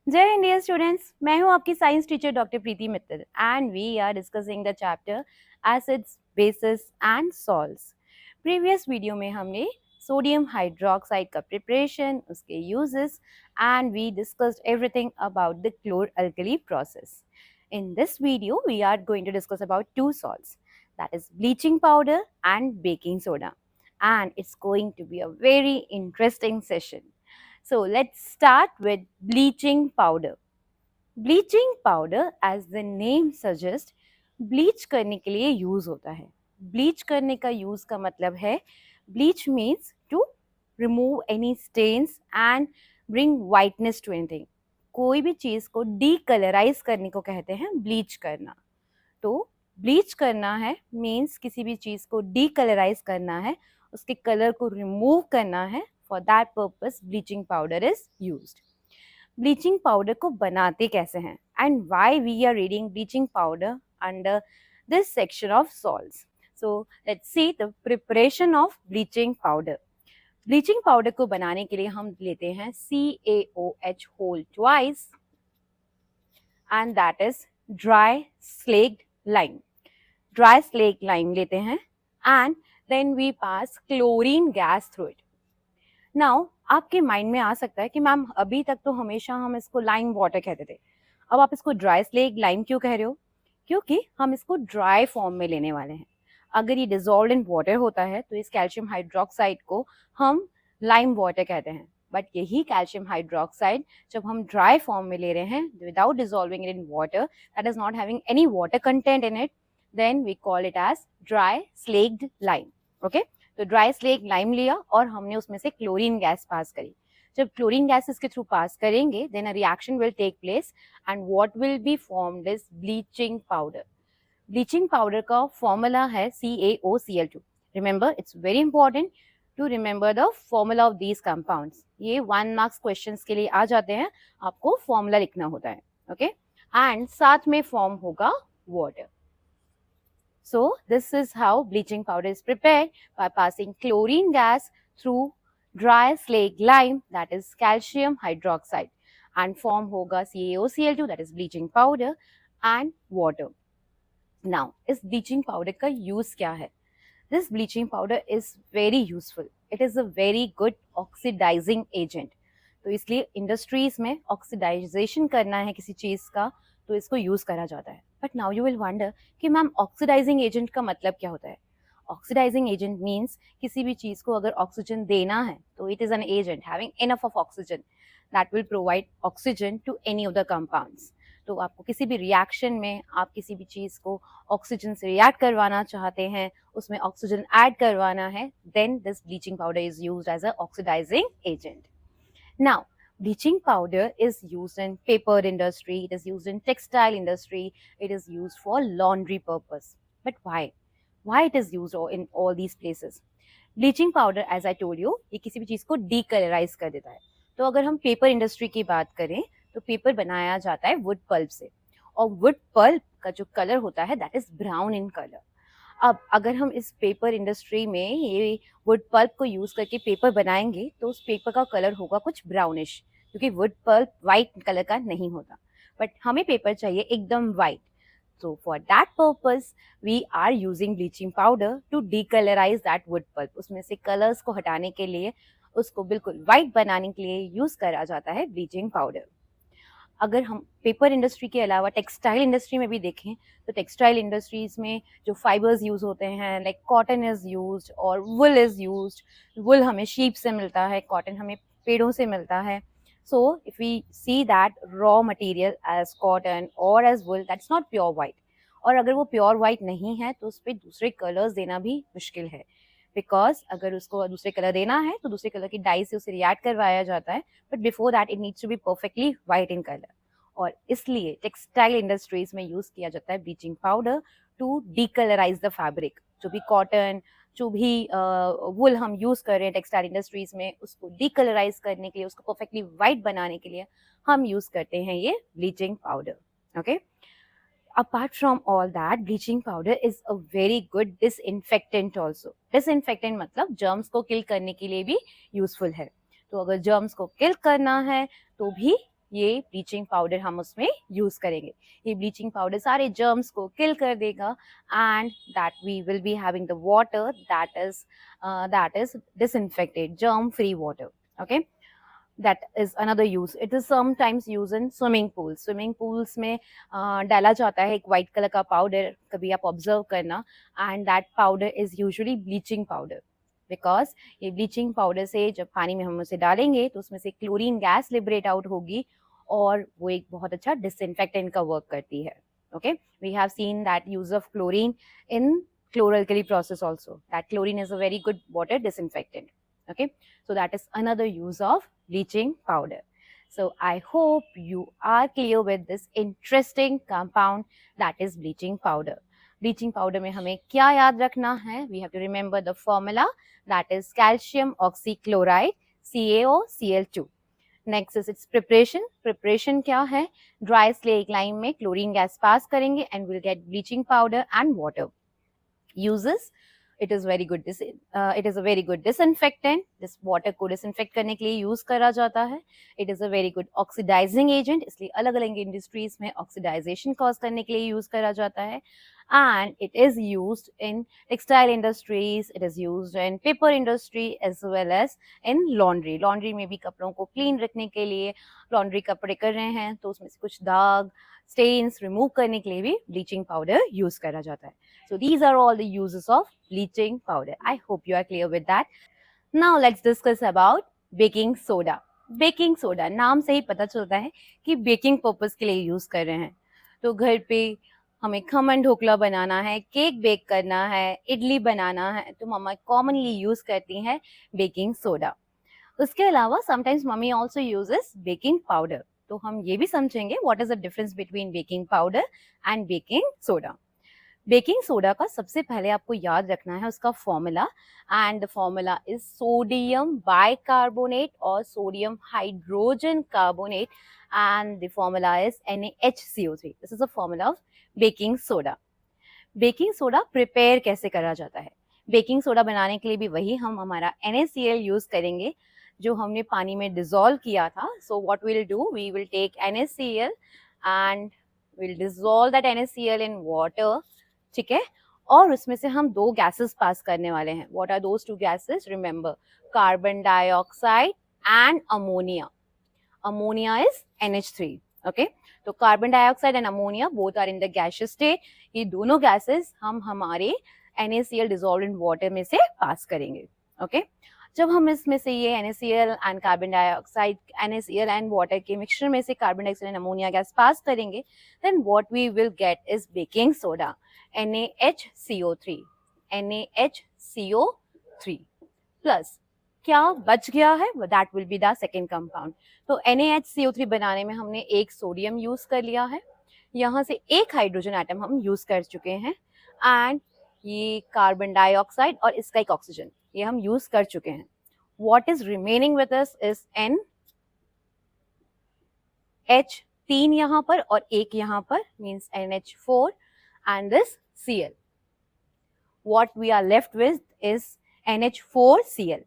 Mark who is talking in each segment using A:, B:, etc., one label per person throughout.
A: जय Hind dear students, मैं हूं आपकी science teacher doctor Preeti Mittal and we are discussing the chapter acids, bases and salts. Previous video में हमने सोडियम हाइड्रोक्साइड का प्रिपरेशन, उसके uses and we discussed everything about the chlor alkali process. In this video, we are going to discuss about two salts, that is bleaching powder and baking soda. And it's going to be a very interesting session. So let's start with bleaching powder. Bleaching powder, as the name suggests, bleach करने के लिए use होता है. Bleach करने का use का मतलब है bleach means to remove any stains and bring whiteness to anything. कोई भी चीज को डीकलराइज करने को कहते हैं ब्लीच करना. तो ब्लीच करना है मीन्स किसी भी चीज को डीकलराइज करना है, उसके कलर को रिमूव करना है. For that purpose bleaching powder is used. Bleaching powder को बनाते कैसे हैं and why we are reading bleaching powder under this section of salts. So let's see the preparation of bleaching powder. Bleaching powder को बनाने के लिए हम लेते हैं CaOH whole twice and that is dry slaked lime. Dry slaked lime लेते हैं and then we pass chlorine gas through it. Now आपके माइंड में आ सकता है कि मैम अभी तक तो हमेशा हम इसको लाइम वाटर कहते थे, अब आप इसको ड्राई स्लेक्ड लाइम क्यों कह रहे हो? क्योंकि हम इसको ड्राई फॉर्म में लेने वाले हैं. अगर ये डिजोल्व इन वाटर होता है तो इस कैल्शियम हाइड्रोक्साइड को हम लाइम वाटर कहते हैं. बट यही कैल्शियम हाइड्रोक्साइड जब हम ड्राई फॉर्म में ले रहे हैं without dissolving it in water, that is not having any water content in it, then we call it as dry slaked lime. Okay, तो ड्राई स्लेक्ड लाइम लिया और हमने उसमें से क्लोरीन गैस पास करी. जब क्लोरीन गैस इसके through pass करेंगे then a reaction will take place and what will be formed is bleaching powder. Bleaching powder का फॉर्मूला है CaOCl2. Remember, it's very important to remember the formula of these compounds. ये 1 marks questions के लिए आ जाते हैं, आपको formula लिखना होता है. ओके, एंड साथ में फॉर्म होगा water. So this is how bleaching powder is prepared, by passing chlorine gas through dry slaked lime, that is calcium hydroxide, and form hoga CaOCl2, that is bleaching powder, and water. Now इस bleaching powder का use क्या है? This bleaching powder is very useful. It is a very good oxidizing agent. तो इसलिए industries में oxidisation करना है किसी चीज का तो इसको यूज करा जाता है. But now you will wonder कि मैम ऑक्सीडाइजिंग एजेंट का मतलब क्या होता है? ऑक्सीडाइजिंग एजेंट मीन्स किसी भी चीज को अगर ऑक्सीजन देना है तो it is an agent having enough of oxygen that will provide oxygen to any of the compounds. तो आपको किसी भी रिएक्शन में आप किसी भी चीज को ऑक्सीजन से रिएक्ट करवाना चाहते हैं, उसमें ऑक्सीजन ऐड करवाना है, then this bleaching powder is used as a oxidizing agent. Now, bleaching powder is used in paper industry, it is used in textile industry, it is used for laundry purpose. But why? Why it is used in all these places? Bleaching powder, as I told you, ये किसी भी चीज को decolorize कर देता है. तो अगर हम पेपर इंडस्ट्री की बात करें तो पेपर बनाया जाता है वुड पल्प से, और वुड पल्प का जो कलर होता है that is brown in colour. अब अगर हम इस पेपर इंडस्ट्री में ये वुड पल्प को यूज करके पेपर बनाएंगे तो उस पेपर का कलर होगा कुछ ब्राउनिश, क्योंकि वुड पल्प वाइट कलर का नहीं होता. बट हमें पेपर चाहिए एकदम white. So for that purpose we are using bleaching powder to decolorize that wood pulp. उसमें से कलर्स को हटाने के लिए, उसको बिल्कुल वाइट बनाने के लिए यूज करा जाता है ब्लीचिंग पाउडर. अगर हम पेपर इंडस्ट्री के अलावा टेक्सटाइल इंडस्ट्री में भी देखें तो टेक्सटाइल इंडस्ट्रीज में जो फाइबर्स यूज होते हैं लाइक कॉटन इज यूज्ड और वुल इज यूज्ड. वुल हमें शीप से मिलता है, कॉटन हमें पेड़ों से मिलता है. So if we see that raw material as cotton और as wool, that's not pure white. और अगर वो प्योर वाइट नहीं है तो उस पर दूसरे कलर्स देना भी मुश्किल है, बिकॉज अगर उसको दूसरे कलर देना है तो दूसरे कलर की डाई से उसे रिएक्ट करवाया जाता है. But before that it needs to be perfectly white in colour. और इसलिए टेक्सटाइल इंडस्ट्रीज में यूज किया जाता है bleaching powder to decolourise the fabric. जो भी कॉटन, जो भी वुल हम यूज कर रहे हैं टेक्सटाइल इंडस्ट्रीज में, उसको डीकलराइज करने के लिए, उसको परफेक्टली वाइट बनाने के लिए हम यूज करते हैं ये bleaching powder. Okay, apart from all that, bleaching powder is a very good disinfectant also. disinfectant मतलब germs को kill करने के लिए भी useful है. तो अगर germs को kill करना है तो भी ये ब्लीचिंग पाउडर हम उसमें यूज करेंगे। ये ब्लीचिंग पाउडर सारे जर्म्स को किल कर देगा and that we will be having the water that is disinfected, germ free water. Okay, that is another use. It is sometimes used in swimming pools. Swimming pools में डाला जाता है एक white color का powder, कभी आप observe करना, and that powder is usually bleaching powder, because ये bleaching powder से जब पानी में हम उसे डालेंगे तो उसमें से क्लोरीन गैस लिबरेट आउट होगी और वो एक बहुत अच्छा डिसइंफेक्टेंट का वर्क करती है. Okay, we have seen that use of chlorine in chloralkali process also. That chlorine is a very good water disinfectant. Okay, so that is another use of bleaching powder. So I hope you are clear with this interesting compound that is bleaching powder. Bleaching powder में हमें क्या याद रखना है? We have to remember the formula, that is calcium oxychloride CaOCl2. Next is its preparation. Preparation क्या है? Dry slake lime में chlorine gas pass करेंगे and we'll get bleaching powder and water. Uses, it is very good it is a very good disinfectant. This water को disinfect करने के लिए use करा जाता है. It is a very good oxidizing agent, इसलिए अलग अलग industries में oxidization cause करने के लिए use करा जाता है. And it is used in textile industries, it is used in paper industry as well as in laundry. Laundry में भी कपड़ों को clean रखने के लिए, laundry कपड़े कर रहे हैं तो उसमें से कुछ दाग stains remove करने के लिए भी bleaching powder use करा जाता है. So these are all the uses of bleaching powder. I hope you are clear with that. Now let's discuss about baking soda. Baking soda नाम से ही पता चलता है कि बेकिंग पर्पस के लिए यूज कर रहे हैं. तो घर पे हमें खमन ढोकला बनाना है, केक बेक करना है, इडली बनाना है, तो मम्मा कॉमनली यूज करती हैं बेकिंग सोडा. उसके अलावा sometimes mummy also uses baking powder. तो हम ये भी समझेंगे what is the difference between baking powder and baking soda. Baking soda का सबसे पहले आपको याद रखना है उसका formula, and the formula is sodium bicarbonate और sodium hydrogen carbonate, and the formula is NaHCO3. This is the formula of baking soda. Baking soda prepare कैसे करा जाता है? बेकिंग सोडा बनाने के लिए भी वही हम हमारा NaCl यूज करेंगे जो हमने पानी में डिसॉल्व किया था. So what will do, we will take NaCl and will dissolve that NaCl in water. ठीक है, और उसमें से हम दो गैसेस पास करने वाले हैं. What are those two gases? Remember, carbon dioxide and ammonia. Ammonia is NH3. Okay, तो carbon dioxide and ammonia both are in the gaseous state. ये दोनों गैसेस हम हमारे NaCl डिसॉल्व इन वाटर में से पास करेंगे. ओके, जब हम इसमें से ये NaCl and carbon dioxide, NaCl and water के मिक्सचर में से carbon dioxide and ammonia gas pass करेंगे, then what we will get is baking soda, NaHCO3. NaHCO3 plus क्या बच गया है, that will be the second compound. तो NaHCO3 बनाने में हमने एक सोडियम यूज कर लिया है, यहाँ से एक हाइड्रोजन एटम हम यूज कर चुके हैं, एंड ये कार्बन डाइऑक्साइड और इसका एक ऑक्सीजन ये हम यूज कर चुके हैं. What is remaining with us is NH3 यहाँ पर और एक यहाँ पर, means NH4 and this Cl. What we are left with is NH4Cl,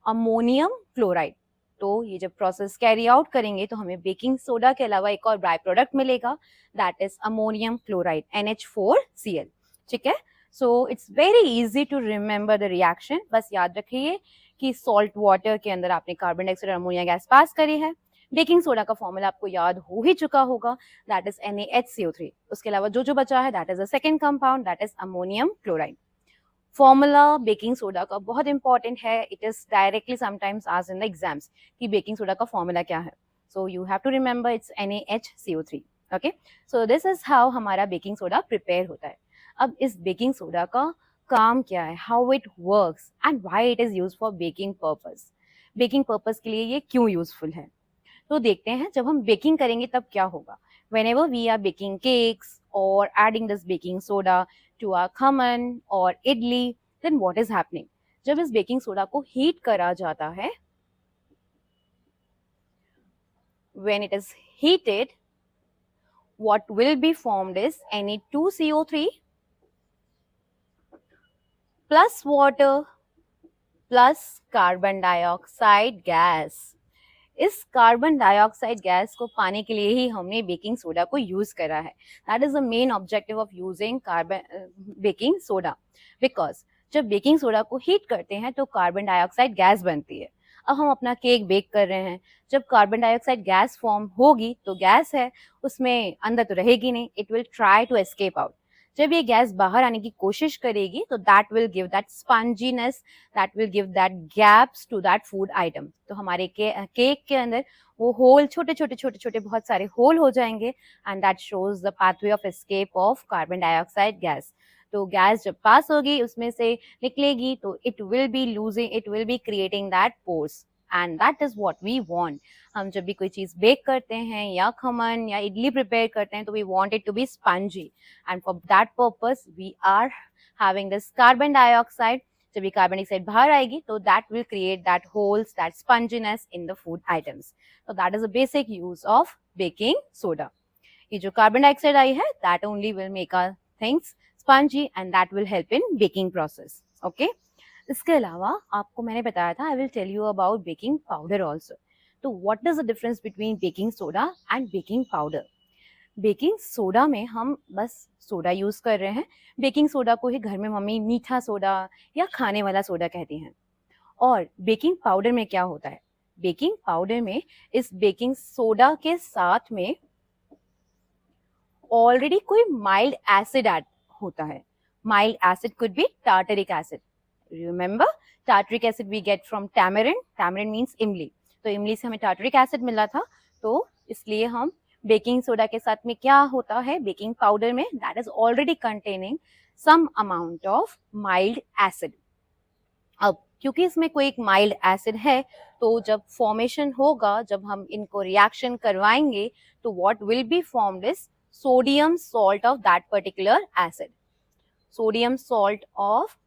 A: ammonium chloride. तो ये जब प्रोसेस कैरी आउट करेंगे तो हमें बेकिंग सोडा के अलावा एक और बाय प्रोडक्ट मिलेगा, that is ammonium chloride, NH4Cl. ठीक है, so it's very easy to remember the reaction. बस याद रखिए कि सॉल्ट वाटर के अंदर आपने कार्बन डाइऑक्साइड और अमोनिया गैस पास करी है. बेकिंग सोडा का फॉर्मूला आपको याद हो ही चुका होगा, दैट इज NaHCO3. उसके अलावा जो जो बचा है that is the second compound, that is ammonium chloride. Formula baking soda का बहुत इंपॉर्टेंट है. It is directly sometimes asked in the exams कि बेकिंग सोडा का फॉर्मूला क्या है. So you have to remember it's NaHCO3. Okay, so this is how हमारा baking soda prepare होता है. अब इस बेकिंग सोडा का काम क्या है, how it works and why it is used for baking purpose. Baking purpose के लिए ये क्यों यूजफुल है, तो देखते हैं. जब हम बेकिंग करेंगे तब क्या होगा. whenever we are baking cakes or adding this baking soda to our khaman or idli, then what is happening? जब इस बेकिंग सोडा को हीट करा जाता है, when it is heated, what will be formed is Na2CO3 plus water plus carbon dioxide gas इस carbon dioxide gas को पाने के लिए ही हमने बेकिंग सोडा को यूज करा है. That is the main objective of using carbon baking soda, because जब बेकिंग सोडा को हीट करते हैं तो कार्बन डाइऑक्साइड गैस बनती है. अब हम अपना केक बेक कर रहे हैं, जब कार्बन डाइऑक्साइड गैस फॉर्म होगी तो गैस है, उसमें अंदर तो रहेगी नहीं, it will try to escape out. जब ये गैस बाहर आने की कोशिश करेगी तो that will give that sponginess, that will give that gaps to that food item. तो हमारे केक के अंदर वो होल, छोटे छोटे छोटे छोटे बहुत सारे होल हो जाएंगे, and that shows the pathway of escape of carbon dioxide gas. तो गैस जब पास होगी, उसमें से निकलेगी, तो it will be losing, it will be creating that pores, and that is what we want. हम जब भी कोई चीज बेक करते हैं या खमन या इडली प्रिपेयर करते हैं तो we want it to be spongy, and for that purpose we are having this carbon dioxide. जब ये कार्बन डाइऑक्साइड बाहर आएगी तो that will create that holes, that sponginess in the food items. तो that is the basic use of baking soda. ये जो carbon dioxide आई है, that only will make our things spongy and that will help in baking process. Okay. इसके अलावा आपको मैंने बताया था, I will tell you about baking powder also. तो what is the difference between baking soda and baking powder? Baking soda में हम बस सोडा यूज कर रहे हैं. बेकिंग सोडा को ही घर में मम्मी मीठा सोडा या खाने वाला सोडा कहती हैं. और बेकिंग पाउडर में क्या होता है? बेकिंग पाउडर में इस बेकिंग सोडा के साथ में ऑलरेडी कोई माइल्ड एसिड ऐड होता है. Mild acid could be tartaric acid. Remember, tartaric acid we get from tamarind. Tamarind means इमली. तो इमली से हमें tartaric acid मिला था, तो इसलिए हम बेकिंग सोडा के साथ में क्या होता है बेकिंग पाउडर में, that is already containing some amount of mild acid. अब क्योंकि इसमें कोई एक माइल्ड एसिड है, तो जब फॉर्मेशन होगा, जब हम इनको रिएक्शन करवाएंगे, तो what will be formed is sodium salt of that particular acid. Sodium salt of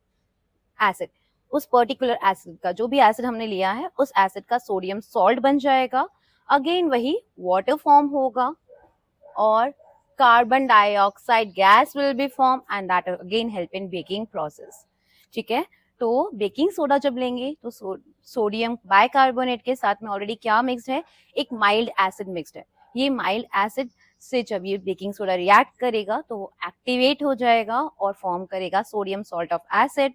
A: acid, उस पर्टिकुलर एसिड का, जो भी एसिड हमने लिया है उस एसिड का सोडियम सॉल्ट बन जाएगा. अगेन वही वाटर फॉर्म होगा और carbon dioxide gas will be form, and that again help in baking process. ठीक है. तो बेकिंग सोडा जब लेंगे तो सोडियम बाइकार्बोनेट के साथ में ऑलरेडी क्या मिक्स्ड है, एक माइल्ड एसिड मिक्स्ड है. ये माइल्ड एसिड से जब ये बेकिंग सोडा रिएक्ट करेगा तो वो एक्टिवेट हो जाएगा और फॉर्म करेगा sodium salt of acid,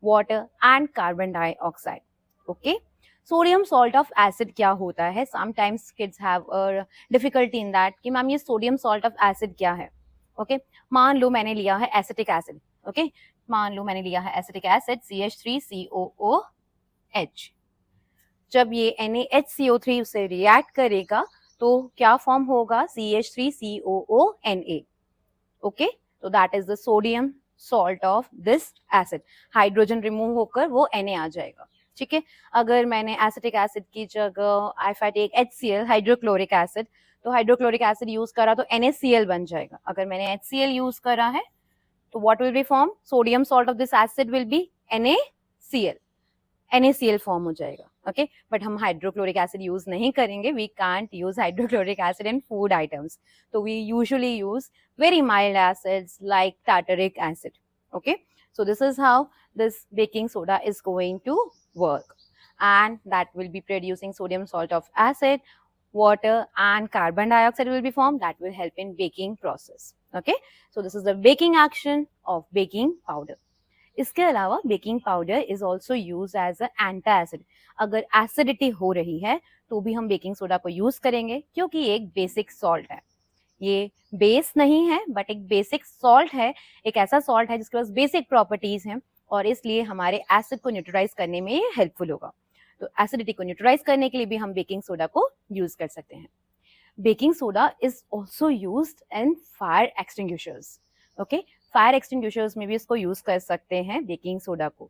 A: water and carbon dioxide. Okay. Sodium salt of acid क्या होता है? Sometimes kids have a difficulty in that कि मैम ये सोडियम सॉल्ट ऑफ एसिड क्या है. ओके. मान लो मैंने लिया है एसिटिक एसिड. ओके. मान लो मैंने लिया है एसिटिक एसिड CH3COOH. जब ये NaHCO3 उसे रिएक्ट करेगा तो क्या फॉर्म होगा? CH3COONA. ओके. तो that is the sodium salt of this acid. Hydrogen remove होकर वो Na आ जाएगा. ठीक है. अगर मैंने एसिटिक एसिड की जगह if I take HCl, hydrochloric acid, तो हाइड्रोक्लोरिक एसिड यूज करा तो NaCl बन जाएगा. अगर मैंने HCl यूज करा है तो what will be form? Sodium salt of this acid will be NaCl. NaCl form हो जाएगा. ओके. बट हम हाइड्रोक्लोरिक एसिड यूज नहीं करेंगे. We can't use hydrochloric acid in food items. तो we usually use very mild acids like tartaric acid. Okay. So this is how this baking soda is going to work, and that will be producing sodium salt of acid, water and carbon dioxide will be formed, that will help in baking process. Okay. So this is the baking action of baking powder. इसके अलावा baking powder is also use as a antacid. अगर acidity हो रही है तो भी हम baking soda को यूज करेंगे, क्योंकि ये एक बेसिक सॉल्ट है. ये बेस नहीं है बट एक बेसिक सॉल्ट है. एक ऐसा सॉल्ट है जिसके पास बेसिक प्रॉपर्टीज हैं और इसलिए हमारे एसिड को न्यूट्रलाइज करने में ये हेल्पफुल होगा. तो एसिडिटी को न्यूट्रलाइज करने के लिए भी हम बेकिंग सोडा को यूज कर सकते हैं. Baking soda is also used in fire extinguishers. Okay. Fire extinguishers में भी इसको यूज कर सकते हैं बेकिंग सोडा को.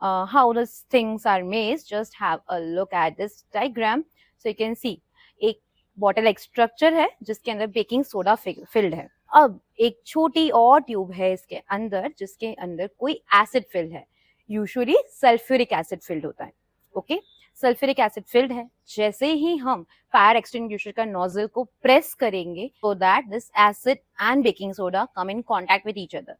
A: How the things are made, just have a look at this diagram. So you can see एक बॉटल एक structure है जिसके अंदर बेकिंग सोडा फिल्ड है. अब एक छोटी और ट्यूब है इसके अंदर जिसके अंदर कोई एसिड फिल्ड है. यूजुअली सल्फ्यूरिक एसिड फिल्ड होता है. ओके. सल्फ्यूरिक एसिड फिल्ड है. जैसे ही हम फायर एक्सटिंग्विशर का नोजल को प्रेस करेंगे so that this acid and baking soda come in contact with each other.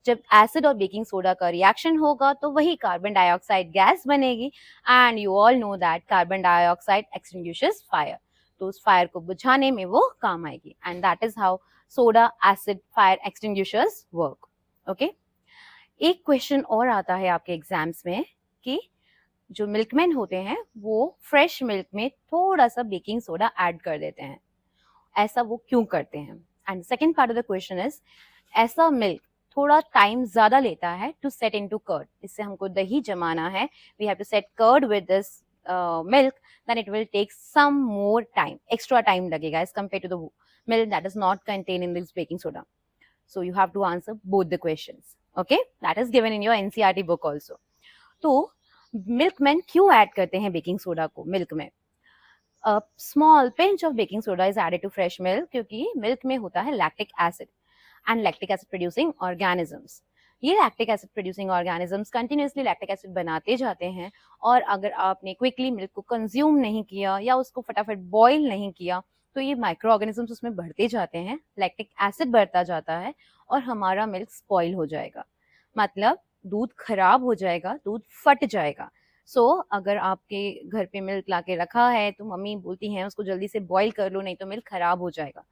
A: जब एसिड और बेकिंग सोडा का रिएक्शन होगा तो वही कार्बन डाइऑक्साइड गैस बनेगी and you all know that carbon dioxide extinguishes fire, तो उस फायर को बुझाने में वो काम आएगी and that is how soda acid fire extinguishers work. Okay, एक क्वेश्चन और आता है आपके एग्जाम्स में कि जो मिल्कमैन होते हैं वो फ्रेश मिल्क में थोड़ा सा बेकिंग सोडा ऐड कर देते हैं, ऐसा वो क्यों करते हैं? And second part of the question is, ऐसा मिल्क थोड़ा टाइम ज्यादा लेता है टू सेट इनटू कर्ड, इससे हमको दही जमाना है, we have to set curd with this milk, then it will take some more time, extra time लगेगा as compare to the milk that is not contain in this baking soda. So you have to answer both the questions. Okay, that is given in your NCERT book also. तो milkman क्यों add करते हैं baking soda को milk में? A small pinch of baking soda is added to fresh milk क्योंकि milk में होता है lactic acid and lactic acid producing organisms. ये lactic acid producing organisms continuously lactic acid बनाते जाते हैं और अगर आपने क्विकली मिल्क को कंज्यूम नहीं किया या उसको फटाफट बॉईल नहीं किया तो ये माइक्रो ऑर्गेनिजम्स उसमें बढ़ते जाते हैं, लैक्टिक एसिड बढ़ता जाता है और हमारा मिल्क स्पॉइल हो जाएगा, मतलब दूध खराब हो जाएगा, दूध फट जाएगा। अगर आपके घर पे मिल्क लाके रखा है तो मम्मी बोलती हैं उसको जल्दी से बॉईल कर लो नहीं तो मिल्क खराब हो जाएगा,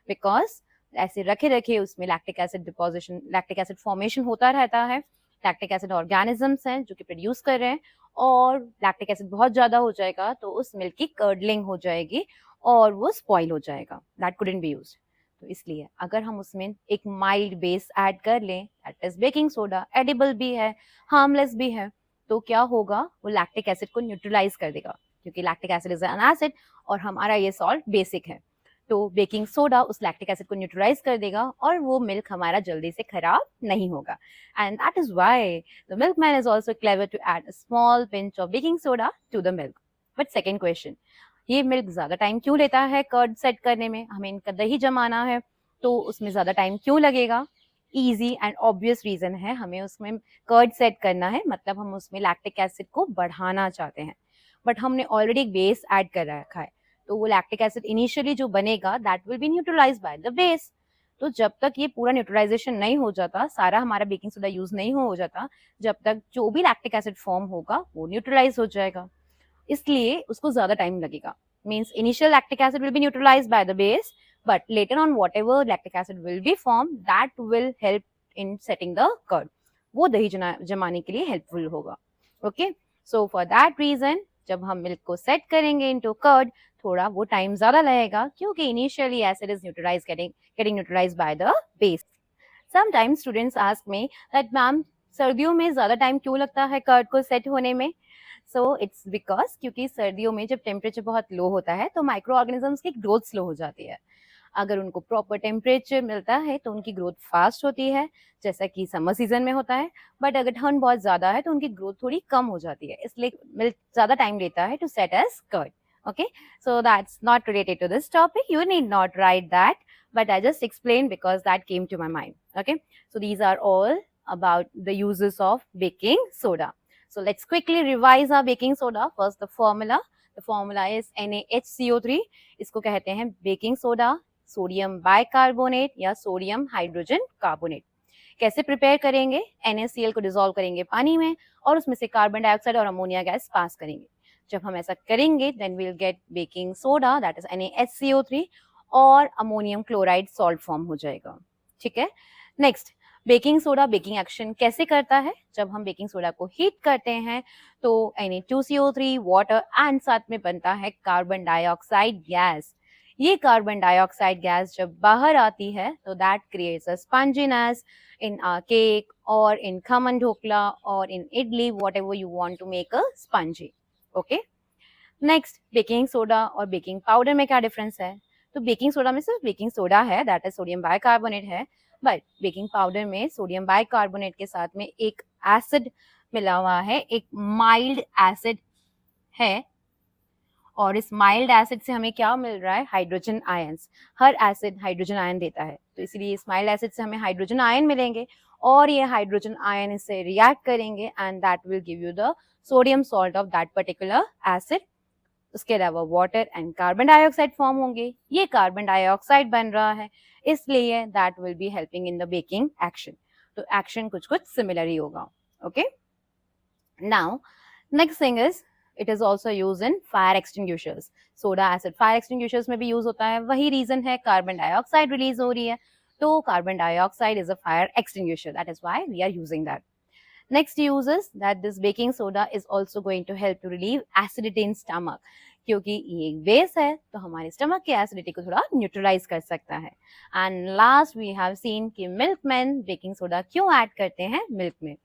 A: बिकॉज ऐसे रखे रखे उसमें lactic acid deposition, lactic acid formation होता रहता है, लैक्टिक एसिड ऑर्गेनिजम्स हैं जो कि प्रोड्यूस कर रहे हैं और लैक्टिक एसिड बहुत ज्यादा हो जाएगा तो उस मिल्क की कर्डलिंग हो जाएगी और वो स्पॉइल हो जाएगा, दैट कुडंट बी यूज्ड। तो इसलिए अगर हम उसमें एक माइल्ड बेस ऐड कर लें, that is baking soda, edible भी है, हार्मलेस भी है, तो क्या होगा, वो लैक्टिक एसिड को न्यूट्रलाइज कर देगा क्योंकि lactic acid is an acid और हमारा ये सॉल्ट बेसिक है, तो बेकिंग सोडा उस लैक्टिक एसिड को न्यूट्रलाइज कर देगा और वो मिल्क हमारा जल्दी से खराब नहीं होगा and that is why the milkman is also clever to add a small pinch of baking soda to the milk. But second question, ये मिल्क ज्यादा टाइम क्यों लेता है कर्ड सेट करने में, हमें इनका दही जमाना है तो उसमें ज्यादा टाइम क्यों लगेगा? इजी एंड ऑब्वियस रीजन है, हमें उसमें कर्ड सेट करना है, मतलब हम उसमें लैक्टिक एसिड को बढ़ाना चाहते हैं, बट हमने ऑलरेडी एक बेस ऐड कर रखा है तो वो लैक्टिक एसिड इनिशियली जो बनेगा that will be neutralize by the base. तो जब तक ये पूरा न्यूट्रलाइजेशन नहीं हो जाता, सारा हमारा बेकिंग सोडा यूज नहीं हो जाता, जब तक जो भी लैक्टिक एसिड फॉर्म होगा वो न्यूट्रलाइज हो जाएगा, इसलिए उसको ज्यादा टाइम लगेगा। Means initial lactic acid will B neutralised bye the base, but later on whatever lactic acid will be formed that will help in setting the curd, वो दही जमाने के लिए हेल्पफुल होगा। Okay, so for that reason जब हम milk को set करेंगे इनटू कर्ड थोड़ा वो टाइम ज्यादा लगेगा क्योंकि initially acid is neutralize getting neutralized by the base. Sometimes students ask me that ma'am सर्दियों में ज्यादा टाइम क्यों लगता है कर्ड को सेट होने में? सो इट्स बिकॉज क्योंकि सर्दियों में जब टेम्परेचर बहुत लो होता है तो माइक्रो ऑर्गेनिजम्स की ग्रोथ स्लो हो जाती है, अगर उनको प्रॉपर टेम्परेचर मिलता है तो उनकी ग्रोथ फास्ट होती है जैसा कि समर सीजन में होता है, बट अगर ठंड बहुत ज्यादा है तो उनकी ग्रोथ थोड़ी कम हो जाती है, इसलिए मिल्क ज्यादा टाइम लेता है to set as curd. Okay, so that's not related to this topic, you need not write that, but I just explained because that came to my mind. Okay, so these are all about the uses of baking soda. So let's quickly revise our baking soda. First, the formula is NaHCO3, इसको कहते हैं baking soda, sodium bicarbonate या sodium hydrogen carbonate. कैसे prepare करेंगे? NaCl को dissolve करेंगे पानी में और उसमें से कार्बन डाइऑक्साइड और अमोनिया गैस पास करेंगे, जब हम ऐसा करेंगे then we will get baking soda that is NaHCO3 और अमोनियम क्लोराइड सॉल्ट फॉर्म हो जाएगा। ठीक है, next baking soda baking action कैसे करता है? जब हम बेकिंग सोडा को हीट करते हैं तो Na2CO3 वाटर एंड साथ में बनता है कार्बन डाइऑक्साइड गैस। ये कार्बन डाइऑक्साइड गैस जब बाहर आती है तो that creates a sponginess in our cake or in khaman dhokla or in idli, whatever you want to make a spongy. Okay, next baking soda और बेकिंग पाउडर में क्या difference है? तो बेकिंग सोडा में सिर्फ बेकिंग सोडा है दैट इज सोडियम बाइकार्बोनेट है, but baking powder में सोडियम बाइकार्बोनेट के साथ में एक एसिड मिला हुआ है, एक माइल्ड एसिड है, और इस माइल्ड एसिड से हमें क्या मिल रहा है? Hydrogen ions. हर एसिड हाइड्रोजन आयन देता है तो इसलिए इस माइल्ड एसिड से हमें हाइड्रोजन आयन मिलेंगे और ये हाइड्रोजन आयन इससे रिएक्ट करेंगे and that will give you the sodium salt of that particular acid. उसके अलावा water and carbon dioxide form होंगे, ये कार्बन डाइऑक्साइड बन रहा है इसलिए that will be helping in the baking action. तो एक्शन कुछ कुछ सिमिलर ही होगा. Okay, now next thing is it is also use in fire extinguishers. Soda acid fire extinguishers में भी यूज होता है. वही रीजन है, कार्बन डाइऑक्साइड रिलीज हो रही है, तो carbon dioxide is a fire extinguisher. That is why we are using that. Next use is that this baking soda is also going to help to relieve acidity in stomach. क्योंकि ये एक base है तो हमारे stomach की acidity को थोड़ा neutralise कर सकता है. And last we have seen कि मिल्क मैन बेकिंग सोडा क्यों ऐड करते हैं मिल्क में.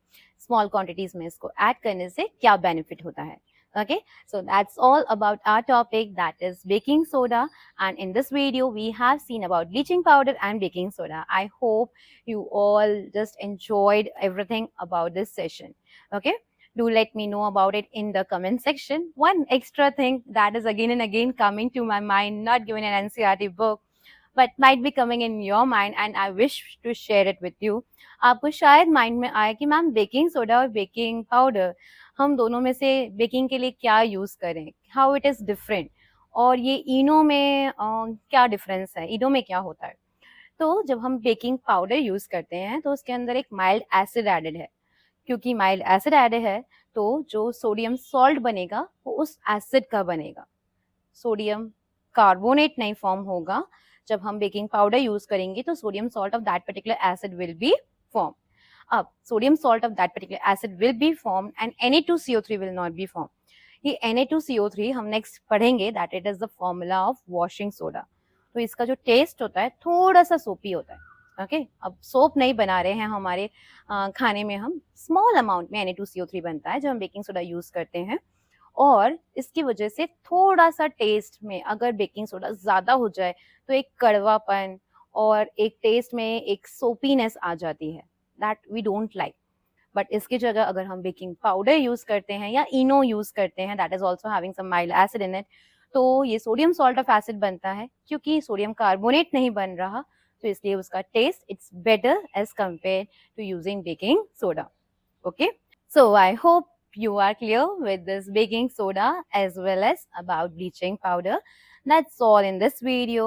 A: स्मॉल क्वांटिटीज में इसको ऐड करने से क्या बेनिफिट होता है. Okay, so that's all about our topic, that is baking soda. And in this video we have seen about bleaching powder and baking soda. I hope you all just enjoyed everything about this session. Okay, do let me know about it in the comment section. One extra thing that is again and again coming to my mind, not given an NCERT book, but might be coming in your mind and I wish to share it with you. आपको शायद mind में आया कि ma'am baking soda और baking powder, हम दोनों में से बेकिंग के लिए क्या यूज़ करें, हाउ इट इज़ डिफरेंट, और ये इनो में क्या डिफरेंस है, इनो में क्या होता है. तो जब हम बेकिंग पाउडर यूज़ करते हैं तो उसके अंदर एक माइल्ड एसिड एडेड है. क्योंकि माइल्ड एसिड एडेड है तो जो सोडियम सॉल्ट बनेगा वो उस एसिड का बनेगा. सोडियम कार्बोनेट नहीं फॉर्म होगा. जब हम बेकिंग पाउडर यूज़ करेंगे तो sodium salt of that particular acid will be form. अब sodium salt of that particular acid will be form and Na2CO3 will not be form. ये Na2CO3 हम next पढ़ेंगे, that it is the formula of washing soda. तो इसका जो test होता है थोड़ा सा सोपी होता है. ओके, अब सोप नहीं बना रहे हैं हमारे खाने में, हम स्मॉल अमाउंट में Na2CO3 बनता है जब हम बेकिंग सोडा यूज़ करते हैं. और इसकी वजह से थोड़ा सा टेस्ट में अगर बेकिंग सोडा ज़्यादा हो जाए तो एक कड़वापन और एक टेस्ट में एक सोपीनेस आ जाती है, that we don't like. But इसकी जगह अगर हम बेकिंग पाउडर यूज़ करते हैं या इनो यूज़ करते हैं, that is also having some mild acid in it, तो ये सोडियम सॉल्ट ऑफ एसिड बनता है. क्योंकि सोडियम कार्बोनेट नहीं बन रहा तो इसलिए उसका taste it's better as compare to using baking soda. Okay, so I hope you are clear with this baking soda as well as about bleaching powder. That's all in this video.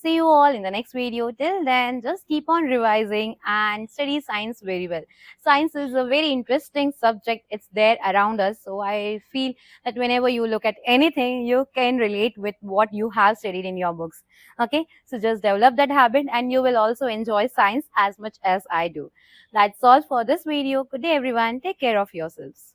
A: See you all in the next video. Till then, just keep on revising and study science very well. Science is a very interesting subject. It's there around us. So I feel that whenever you look at anything, you can relate with what you have studied in your books. Okay, so just develop that habit and you will also enjoy science as much as I do. That's all for this video. Good day everyone. Take care of yourselves.